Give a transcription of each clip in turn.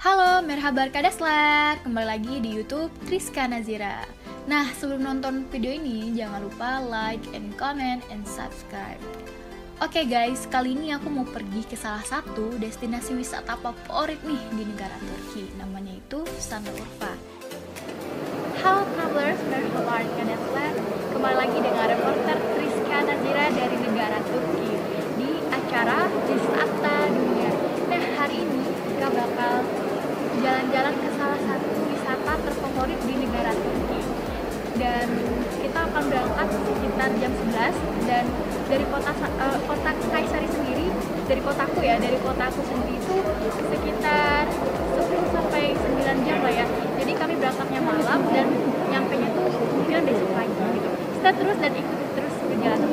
Halo, merhaba Kadaslar, kembali lagi di YouTube Triska Nazira. Nah, sebelum nonton video ini, jangan lupa like and comment and subscribe. Oke guys, kali ini aku mau pergi ke salah satu destinasi wisata favorit nih di negara Turki. Namanya itu Şanlıurfa. Halo travelers, merhaba Kadaslar. Kembali lagi dengan reporter Triska Nazira dari negara Turki di acara Wisata Dunia. Nah, hari ini kita bakal jalan-jalan ke salah satu wisata terfavorit di negara Turki, dan kita akan berangkat sekitar jam 11, dan dari kota Kayseri sendiri, dari kotaku sendiri itu sekitar 10 sampai 9 jam lah ya. Jadi kami berangkatnya malam dan nyampenya tuh mungkin besok pagi gitu. Stay terus dan ikuti terus perjalanan.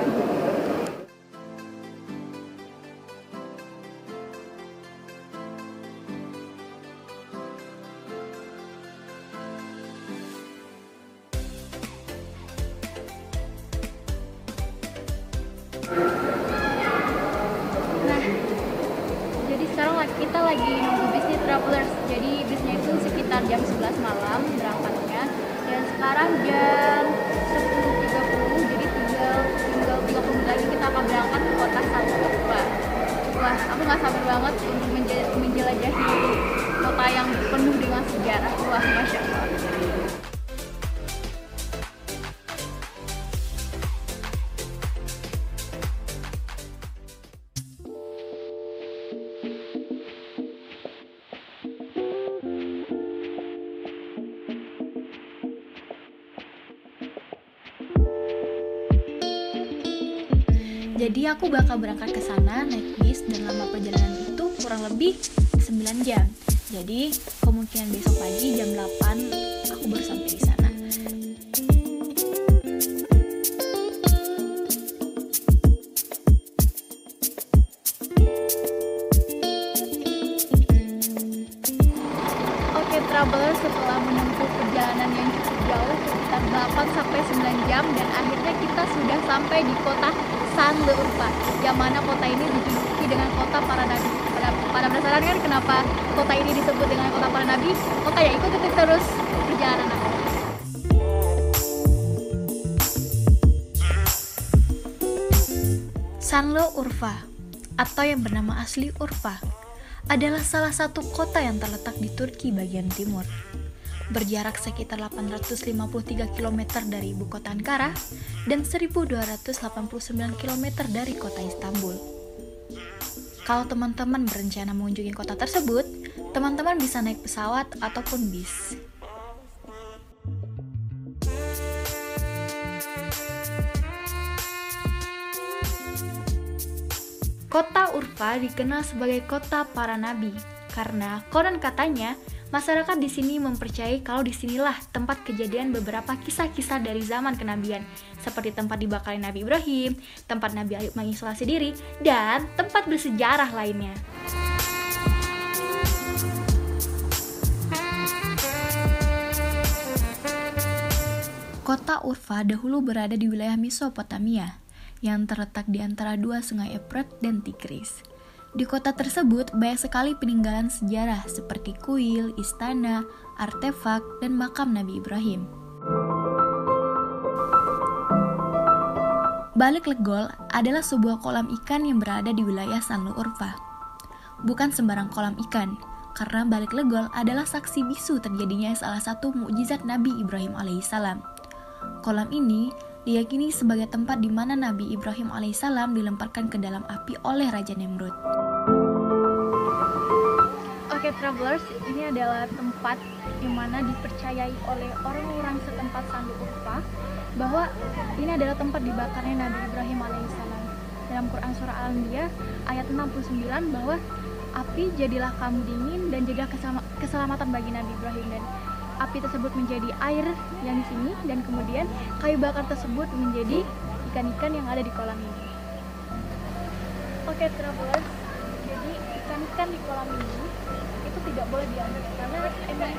Nah, jadi sekarang kita lagi nunggu bis nih travelers. Jadi bisnya itu sekitar jam 11 malam berangkatnya. Dan sekarang jam 10.30, jadi tinggal 30 menit lagi kita akan berangkat ke kota Şanlıurfa. Wah, aku gak sabar banget untuk menjelajahi kota yang penuh dengan sejarah. Wah, Masya Allah. Jadi aku bakal berangkat ke sana naik bis, dan lama perjalanan itu kurang lebih 9 jam. Jadi kemungkinan besok pagi jam 8 aku baru sampai di sana. Oke traveler, setelah menempuh perjalanan yang cukup jauh sekitar 8 sampai 9 jam, dan akhirnya kita sudah sampai di kota Şanlıurfa, yang mana kota ini dijuluki dengan kota para nabi. Pada penasaran kan kenapa kota ini disebut dengan kota para nabi? Oke ya, ikuti terus perjalanan aku. Şanlıurfa, atau yang bernama asli Urfa, adalah salah satu kota yang terletak di Turki bagian timur. Berjarak sekitar 853 km dari ibu kota Ankara dan 1289 km dari kota Istanbul. Kalau teman-teman berencana mengunjungi kota tersebut, teman-teman bisa naik pesawat ataupun bis. Kota Urfa dikenal sebagai kota para nabi karena konon katanya masyarakat di sini mempercayai kalau disinilah tempat kejadian beberapa kisah-kisah dari zaman kenabian, seperti tempat dibakarnya Nabi Ibrahim, tempat Nabi Ayub mengisolasi diri, dan tempat bersejarah lainnya. Kota Urfa dahulu berada di wilayah Mesopotamia, yang terletak di antara dua sungai Efrat dan Tigris. Di kota tersebut banyak sekali peninggalan sejarah seperti kuil, istana, artefak, dan makam Nabi Ibrahim. Balik Legol adalah sebuah kolam ikan yang berada di wilayah Şanlıurfa. Bukan sembarang kolam ikan, karena Balik Legol adalah saksi bisu terjadinya salah satu mukjizat Nabi Ibrahim alaihissalam. Kolam ini diyakini sebagai tempat di mana Nabi Ibrahim alaihissalam dilemparkan ke dalam api oleh Raja Nemrud. Oke travelers, ini adalah tempat yang mana dipercayai oleh orang-orang setempat Şanlıurfa bahwa ini adalah tempat dibakarnya Nabi Ibrahim alaihissalam. Dalam Quran Surah Al-Anbiya ayat 69 bahwa api jadilah kamu dingin dan jaga keselamatan bagi Nabi Ibrahim, dan api tersebut menjadi air yang di sini, dan kemudian kayu bakar tersebut menjadi ikan-ikan yang ada di kolam ini. Oke travelers, jadi ikan-ikan di kolam ini itu tidak boleh diambil karena emang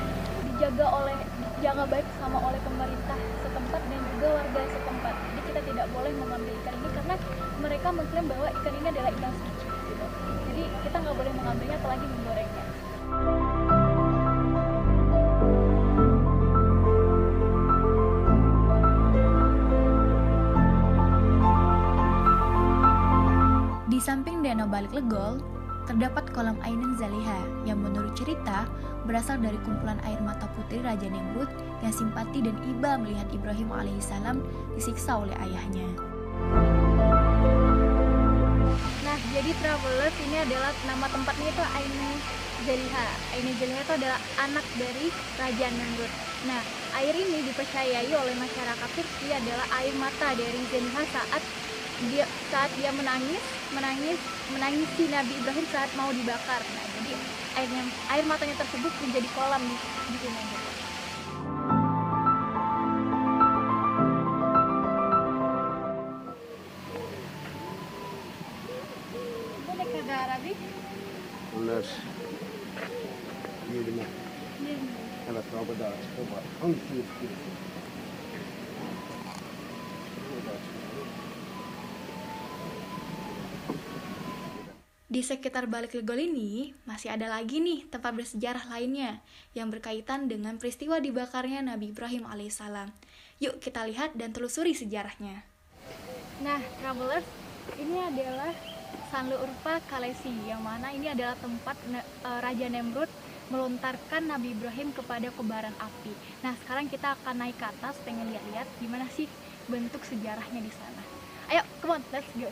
dijaga baik sama oleh pemerintah setempat dan juga warga setempat. Jadi kita tidak boleh mengambil ikan ini karena mereka mengklaim bahwa ikan ini adalah ikan suci gitu. Jadi kita nggak boleh mengambilnya apalagi menggorengnya. Danau Balik Legol, terdapat kolam Ainin Zaliha yang menurut cerita berasal dari kumpulan air mata putri Raja Nemrud yang simpati dan iba melihat Ibrahim alaihissalam disiksa oleh ayahnya. Nah, jadi travelers, ini adalah nama tempatnya itu Ainin Zaliha. Ainin Zaliha itu adalah anak dari Raja Nemrud. Nah, air ini dipercayai oleh masyarakat Turki adalah air mata dari Zaliha saat dia menangisi Nabi Ibrahim saat mau dibakar. Nah, jadi air matanya tersebut menjadi kolam di sini. Boleh ke Arabi? الناس يلمع أنا ترابط طبعا أنشوف كده Di sekitar Balik Legol ini masih ada lagi nih tempat bersejarah lainnya yang berkaitan dengan peristiwa dibakarnya Nabi Ibrahim alaihissalam. Yuk kita lihat dan telusuri sejarahnya. Nah, travelers, ini adalah Sanlu Urfa Kalesi, yang mana ini adalah tempat Raja Nemrud melontarkan Nabi Ibrahim kepada kobaran api. Nah, sekarang kita akan naik ke atas, pengen lihat gimana sih bentuk sejarahnya di sana. Ayo, come on, let's go.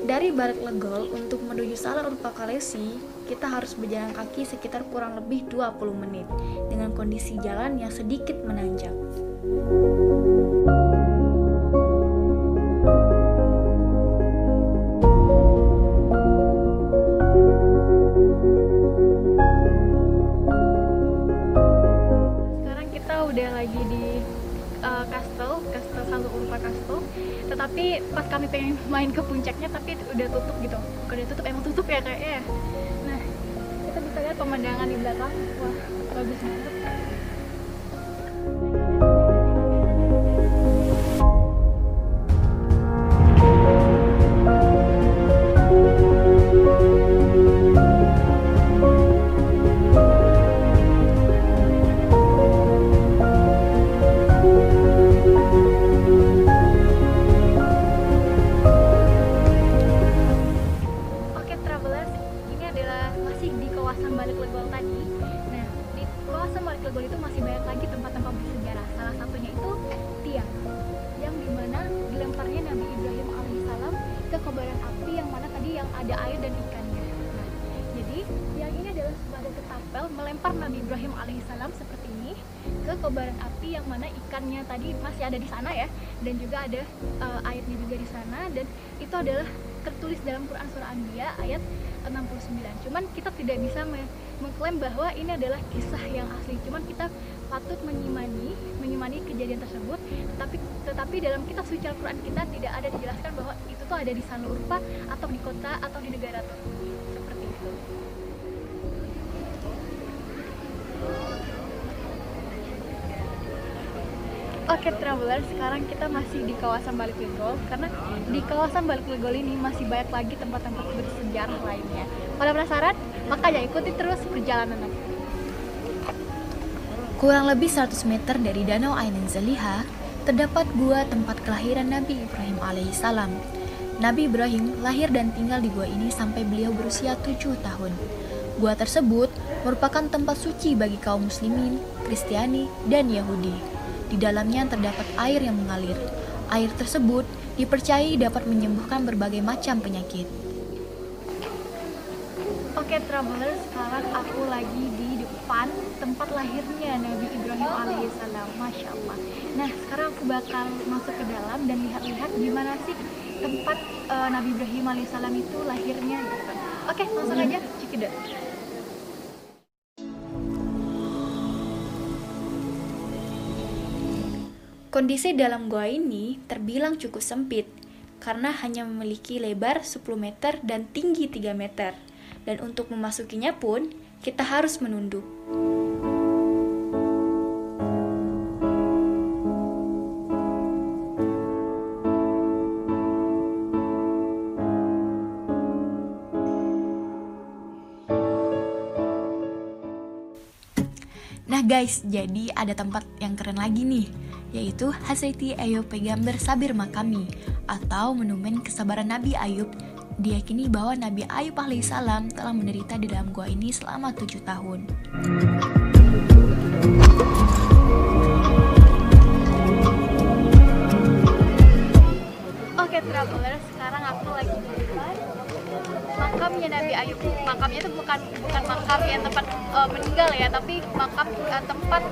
Dari Balik Legol untuk menuju Sanlu Urfa Kalesi, kita harus berjalan kaki sekitar kurang lebih 20 menit dengan kondisi jalan yang sedikit menanjak. Sekarang kita udah lagi di Kastel Sanlu Urfa Kastel, tetapi pas kami pengen main ke puncaknya tapi udah tutup gitu. Udah tutup, emang tutup ya kayaknya. Nah, kita bisa lihat pemandangan di belakang. Wah, bagus banget. Balik Legol tadi. Nah, di kawasan Balik Legol itu masih banyak lagi tempat-tempat bersejarah. Salah satunya itu tiang, yang dimana dilemparnya Nabi Ibrahim alaihissalam ke kobaran api yang mana tadi yang ada air dan ikannya. Nah, jadi tiang ini adalah sebagai ketapel melempar Nabi Ibrahim alaihissalam seperti ini ke kobaran api yang mana ikannya tadi masih ada di sana ya, dan juga ada airnya juga di sana, dan itu adalah tertulis dalam Quran Surah Anbiya ayat 69. Cuman kita tidak bisa mengklaim bahwa ini adalah kisah yang asli. Cuman kita patut menyimani kejadian tersebut. Tetapi dalam kitab suci Al-Quran kita tidak ada dijelaskan bahwa itu tuh ada di Sanlu Urfa atau di kota atau di negara Turki. Seperti itu. Oke traveler, sekarang kita masih di kawasan Balik Legol, karena di kawasan Balik Legol ini masih banyak lagi tempat-tempat bersejarah lainnya. Pada penasaran? Makanya ikuti terus perjalanan aku. Kurang lebih 100 meter dari Danau Ainin Zaliha, terdapat gua tempat kelahiran Nabi Ibrahim alaihissalam. Nabi Ibrahim lahir dan tinggal di gua ini sampai beliau berusia 7 tahun. Gua tersebut merupakan tempat suci bagi kaum muslimin, Kristiani, dan Yahudi. Di dalamnya terdapat air yang mengalir. Air tersebut dipercayai dapat menyembuhkan berbagai macam penyakit. Oke traveler, sekarang aku lagi di depan tempat lahirnya Nabi Ibrahim alaihissalam. Masya Allah. Nah, sekarang aku bakal masuk ke dalam dan lihat-lihat gimana sih tempat Nabi Ibrahim alaihissalam itu lahirnya gitu. Oke, langsung aja check it out. Kondisi dalam gua ini terbilang cukup sempit karena hanya memiliki lebar 10 meter dan tinggi 3 meter. Dan untuk memasukinya pun kita harus menunduk. guys, jadi ada tempat yang keren lagi nih, yaitu Hazreti Ayub Peygamber Sabir Makami atau Monumen Kesabaran Nabi Ayub. Diyakini bahwa Nabi Ayub alaihissalam telah menderita di dalam gua ini selama 7 tahun. Oke travelers, sekarang aku lagi di depan makamnya Nabi Ayub. Makamnya itu bukan makam yang tempat meninggal ya, tapi makam tempat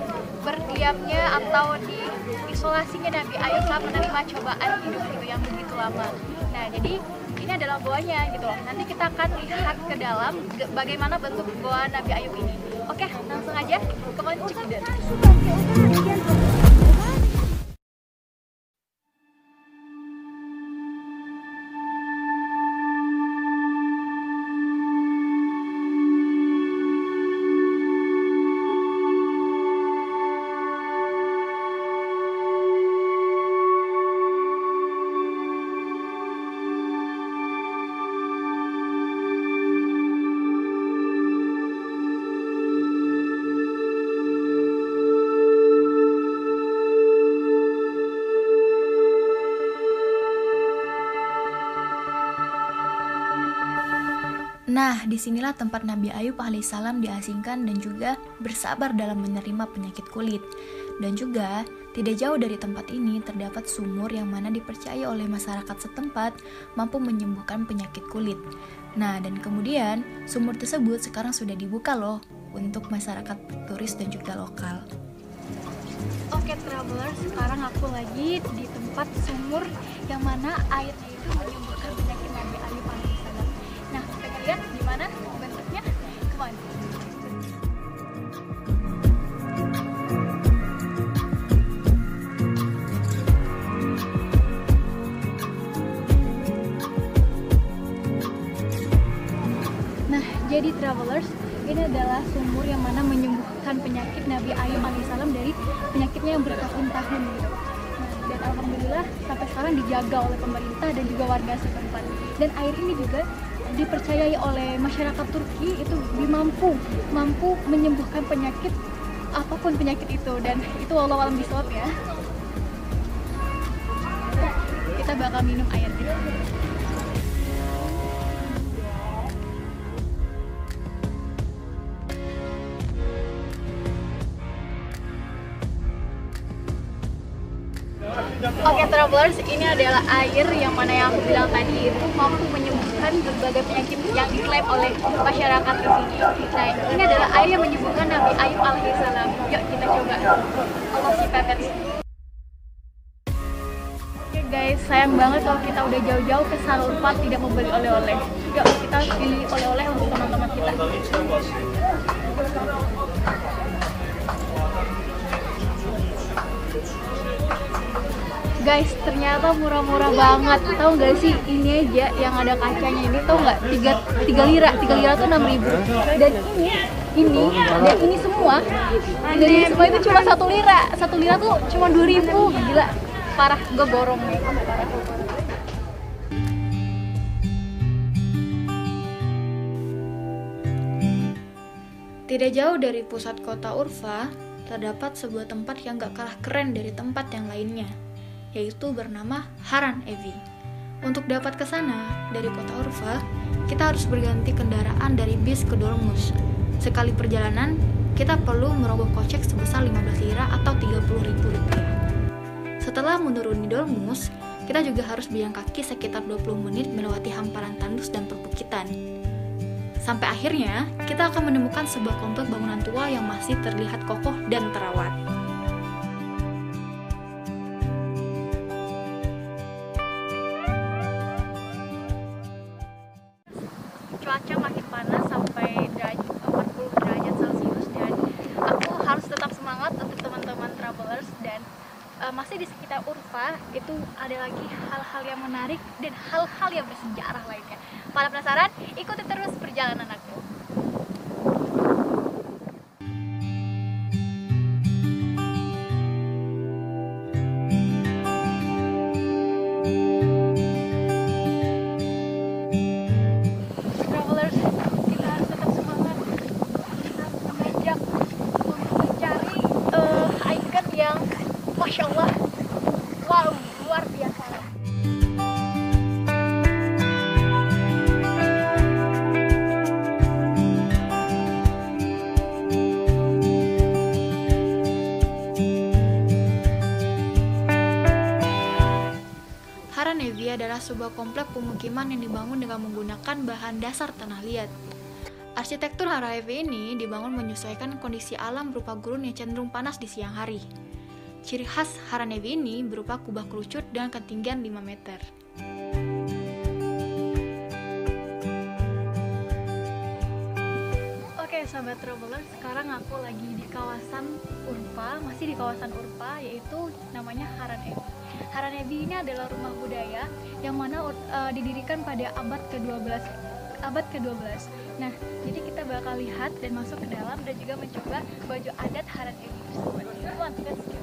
berdiamnya atau di isolasinya Nabi Ayub saat menerima cobaan hidup gitu yang begitu lama. Nah, jadi ini adalah goanya gitu loh. Nanti kita akan lihat ke dalam bagaimana bentuk goa Nabi Ayub ini. Oke, langsung aja kembali ke video. Nah, disinilah tempat Nabi Ayub alaihissalam diasingkan dan juga bersabar dalam menerima penyakit kulit. Dan juga, tidak jauh dari tempat ini terdapat sumur yang mana dipercaya oleh masyarakat setempat mampu menyembuhkan penyakit kulit. Nah, dan kemudian sumur tersebut sekarang sudah dibuka loh untuk masyarakat turis dan juga lokal. Oke traveler, sekarang aku lagi di tempat sumur yang mana airnya itu menyembuhkan penyakit Nabi Ayub alaihissalam. Nah, kita lihat gimana bentuknya. Come on. Nah, jadi travelers, ini adalah sumur yang mana menyembuhkan penyakit Nabi Ayub alaihissalam dari penyakitnya yang bertahun-tahun gitu. Nah, dan alhamdulillah sampai sekarang dijaga oleh pemerintah dan juga warga setempat. Dan air ini juga dipercayai oleh masyarakat Turki itu mampu menyembuhkan penyakit apapun penyakit itu, dan itu wallahu alam bisawab ya. Kita bakal minum airnya. Oke travelers, ini adalah air yang mana yang aku bilang tadi itu mampu menyembuhkan berbagai penyakit yang diklaim oleh masyarakat di sini. Nah, ini adalah air yang menyembuhkan Nabi Ayub alaihissalam. Yuk kita coba. Allah si pepet. Oke guys, sayang banget kalau kita udah jauh-jauh ke Salurpat tidak membeli oleh-oleh. Yuk kita pilih oleh-oleh untuk teman-teman kita. Guys, ternyata murah-murah banget. Tahu nggak sih, ini aja yang ada kacanya ini, tahu nggak? 3 lira tuh 6.000. Dan ini semua itu cuma 1 lira. 1 lira tuh cuma 2.000. Gila, parah, gue borong nih. Parah. Tidak jauh dari pusat kota Urfa, terdapat sebuah tempat yang gak kalah keren dari tempat yang lainnya, yaitu bernama Haran Evi. Untuk dapat ke sana dari kota Urfa, kita harus berganti kendaraan dari bis ke Dolmus. Sekali perjalanan, kita perlu merogoh kocek sebesar 15 lira atau 30.000 rupiah. Setelah menuruni Dolmus, kita juga harus berjalan kaki sekitar 20 menit melewati hamparan tandus dan perbukitan. Sampai akhirnya, kita akan menemukan sebuah komplek bangunan tua yang masih terlihat kokoh dan terawat. Cuaca makin panas sampai 40 derajat Celcius, dan aku harus tetap semangat untuk teman-teman travelers. Dan masih di sekitar Urfa itu ada lagi hal-hal yang menarik dan hal-hal yang bersejarah lainnya. Pada penasaran? Ikuti terus perjalanan aku. Travelers, kita harus tetap semangat. Kita mengajak untuk mencari Masya Allah, wow, luar biasa. Haranevi adalah sebuah komplek pemukiman yang dibangun dengan menggunakan bahan dasar tanah liat. Arsitektur Haranevi ini dibangun menyesuaikan kondisi alam berupa gurun yang cenderung panas di siang hari. Ciri khas Haranevi ini berupa kubah kerucut dengan ketinggian 5 meter. Oke sahabat traveler, sekarang aku lagi di kawasan Urpa, masih di kawasan Urpa, yaitu namanya Haranevi. Haranevi ini adalah rumah budaya yang mana didirikan pada abad ke-12. Nah, jadi kita bakal lihat dan masuk ke dalam dan juga mencoba baju adat Haranevi tersebut. Come on, let's go.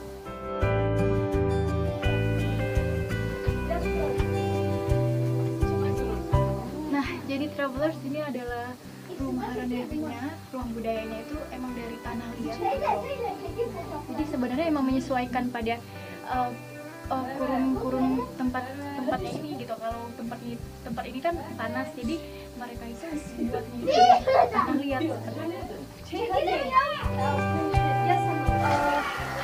Nah, jadi travelers, ini adalah rumah Haranevi-nya, ruang budayanya itu emang dari tanah liat. Jadi sebenarnya emang menyesuaikan pada kurun tempatnya ini gitu. Kalau tempat ini kan panas, jadi mereka itu buatnya itu tanah liat.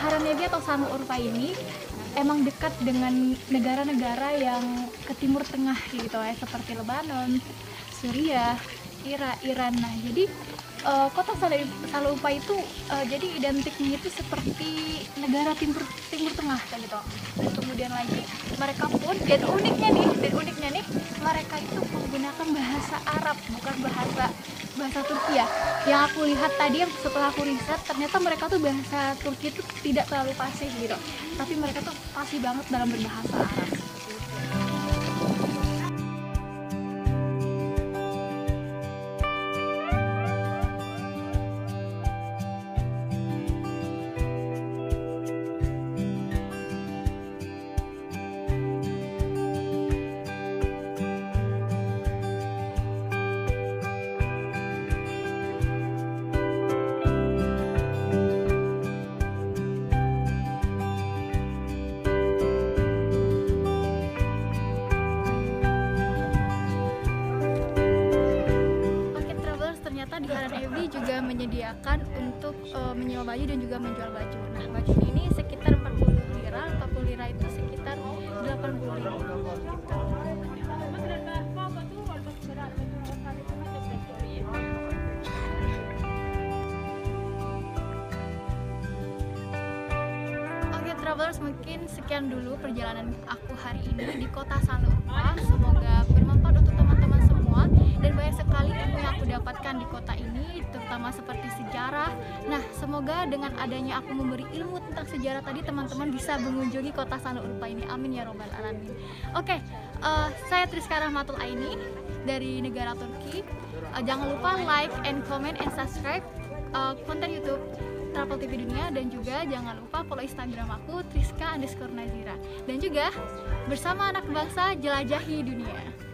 Haranevi atau Sanur Urpa ini emang dekat dengan negara-negara yang ke timur tengah gitu ya, seperti Lebanon, Suriah, Iran. Nah, jadi kota Sanur Urpa itu jadi identiknya itu seperti negara timur tengah kayak gitu. Dan kemudian lagi mereka pun dan uniknya nih mereka itu menggunakan bahasa Arab, bukan bahasa Turki ya. Yang aku lihat tadi setelah aku riset, ternyata mereka tuh bahasa Turki itu tidak terlalu fasih gitu, tapi mereka tuh fasih banget dalam berbahasa Arab. Di Haranevi juga menyediakan untuk menyewa baju dan juga menjual baju. Nah, baju ini sekitar 40 lira. 40 lira itu sekitar 80 ribu. Oke travelers, mungkin sekian dulu perjalanan aku hari ini di kota Sanur Urpa. Semoga bermanfaat untuk teman-teman semua dan banyak sekali ilmu yang aku dapatkan di kota ini, terutama seperti sejarah. Nah, semoga dengan adanya aku memberi ilmu tentang sejarah tadi, teman-teman bisa mengunjungi kota Sanur Urpa ini. Amin ya robbal alamin. Oke, saya Triska Rahmatul Aini dari negara Turki. Jangan lupa like and comment and subscribe konten YouTube Travel TV Dunia, dan juga jangan lupa follow Instagram aku Triska_Nazira. Dan juga bersama anak bangsa jelajahi dunia.